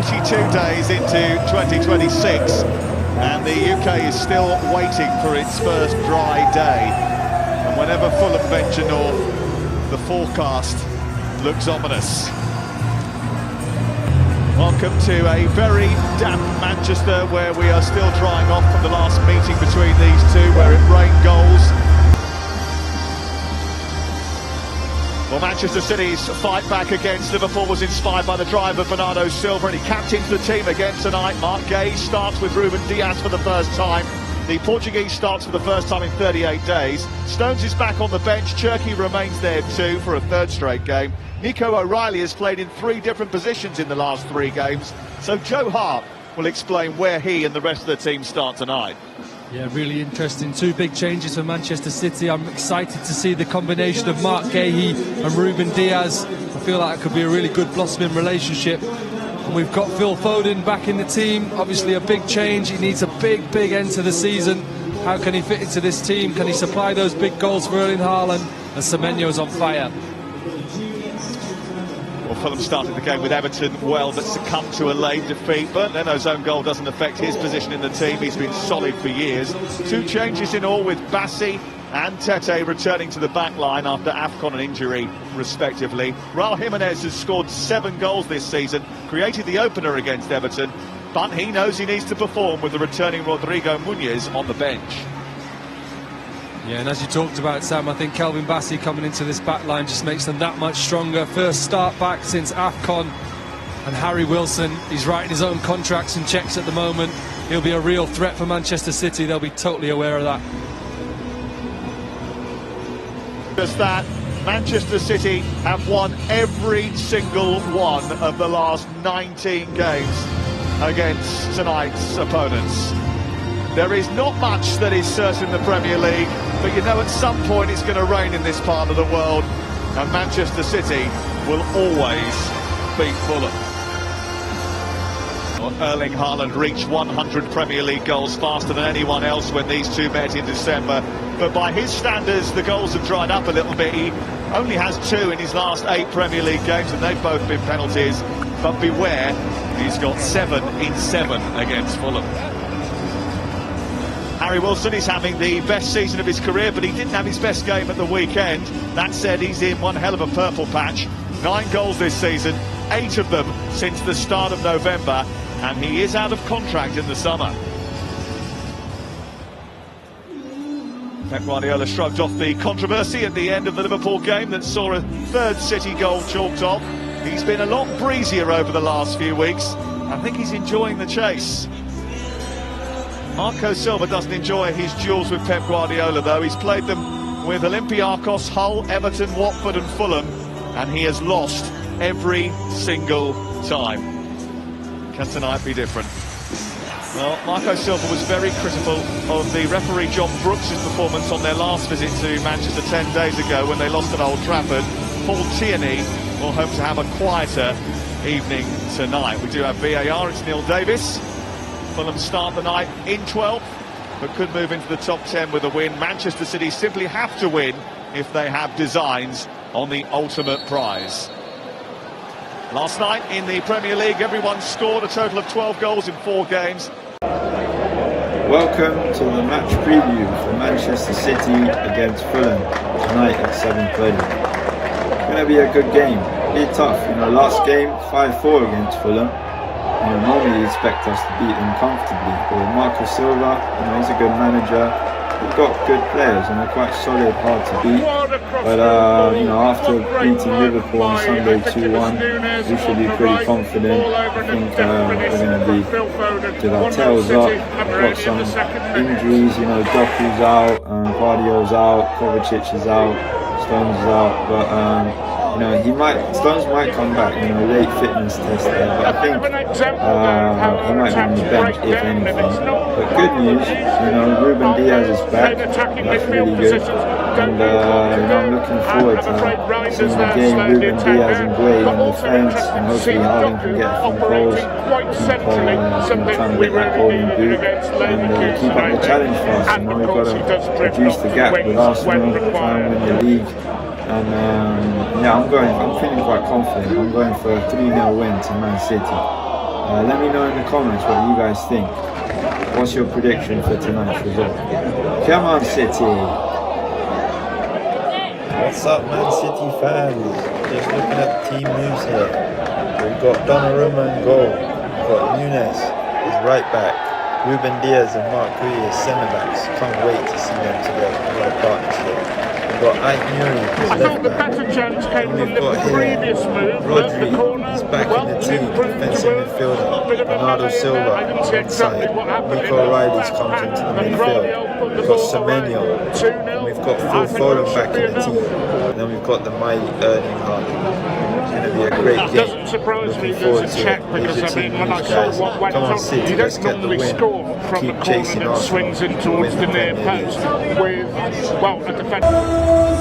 42 days into 2026 and the UK is still waiting for its first dry day. And whenever Fulham venture north, the forecast looks ominous. Welcome to a very damp Manchester, where we are still drying off from the last meeting between these two, where it rained goals. Well, Manchester City's fight back against Liverpool was inspired by the drive of Bernardo Silva, and he captains the team again tonight. Mark Gay starts with Ruben Dias for the first time. The Portuguese starts for the first time in 38 days. Stones is back on the bench. Cherki remains there too for a third straight game. Nico O'Reilly has played in 3 different positions in the last 3 games. So Joe Hart will explain where he and the rest of the team start tonight. Yeah, really interesting. 2 big changes for Manchester City. I'm excited to see the combination of Mark Gahey and Ruben Dias. I feel like it could be a really good blossoming relationship. And we've got Phil Foden back in the team. Obviously a big change. He needs a big end to the season. How can he fit into this team? Can he supply those big goals for Erling Haaland? And Semenyo's on fire. Well, Fulham started the game with Everton well, but succumbed to a late defeat. But Leno's own goal doesn't affect his position in the team. He's been solid for years. 2 changes in all, with Bassi and Tete returning to the back line after AFCON and injury, respectively. Raul Jimenez has scored 7 goals this season, created the opener against Everton, but he knows he needs to perform with the returning Rodrigo Muniz on the bench. Yeah, and as you talked about, Sam, I think Kelvin Bassi coming into this back line just makes them that much stronger. First start back since AFCON. And Harry Wilson, he's writing his own contracts and checks at the moment. He'll be a real threat for Manchester City. They'll be totally aware of that. Just that, Manchester City have won every single one of the last 19 games against tonight's opponents. There is not much that is certain in the Premier League, but you know at some point it's going to rain in this part of the world, and Manchester City will always beat Fulham. Erling Haaland reached 100 Premier League goals faster than anyone else when these two met in December, but by his standards the goals have dried up a little bit. He only has 2 in his last 8 Premier League games, and they've both been penalties, but beware, he's got 7 in 7 against Fulham. Harry Wilson is having the best season of his career, but he didn't have his best game at the weekend. That said, he's in one hell of a purple patch. 9 goals this season, 8 of them since the start of November, and he is out of contract in the summer. Pep Guardiola shrugged off the controversy at the end of the Liverpool game that saw a 3rd City goal chalked off. He's been a lot breezier over the last few weeks. I think he's enjoying the chase. Marco Silva doesn't enjoy his duels with Pep Guardiola, though. He's played them with Olympiacos, Hull, Everton, Watford and Fulham, and he has lost every single time. Can tonight be different? Well, Marco Silva was very critical of the referee John Brooks' performance on their last visit to Manchester 10 days ago when they lost at Old Trafford. Paul Tierney will hope to have a quieter evening tonight. We do have VAR, it's Neil Davis. Fulham start the night in 12th, but could move into the top 10 with a win. Manchester City simply have to win if they have designs on the ultimate prize. Last night in the Premier League, everyone scored a total of 12 goals in 4 games. Welcome to the match preview for Manchester City against Fulham tonight at 7:30. It's going to be a good game, be tough. Last game 5-4 against Fulham. Normally you expect us to beat them comfortably, but with Marco Silva, he's a good manager. We've got good players and they're quite solid, hard to beat. But after beating Liverpool on Sunday 2-1, we should be pretty confident. I think we're going to be with our tails up. We've got some injuries, Doku's out, Guardiola's out, Kovacic is out, Stones is out, but Stones might come back, late fitness test there, but I think he might be on the bench if anything. But good news, Ruben Dias is back, that's really good, and I'm looking forward to seeing the game Ruben Dias and Gray in defence, and hopefully Haaland can get a few goals, trying to get that golden boot, and keep up the challenge for us. We've got to reduce the gap with Arsenal, try and win the league. And I'm feeling quite confident. I'm going for a 3-0 win to Man City. Let me know in the comments what you guys think. What's your prediction for tonight's result? Come on, City! What's up, Man City fans? Just looking at the team news here. We've got Donnarumma in goal. We've got Nunes as right back. Ruben Diaz and Mark Gui as centre backs. Can't wait to see them together. What a partnership. We've got Ike Nuri as left back. And we've got here Rodri. He's back in the team. Defensive midfielder. Bernardo Silva inside. Nico O'Reilly's comes into the midfield. We've got Semenyo. And we've got Phil Foden back in the team. And then we've got the mighty Erling Haaland. It's going to be a great game. Looking forward to it. Here's your team news, guys. Come on, City, let's get the win. Keep chasing Arsenal. Swings in towards the near post with, well, a defender.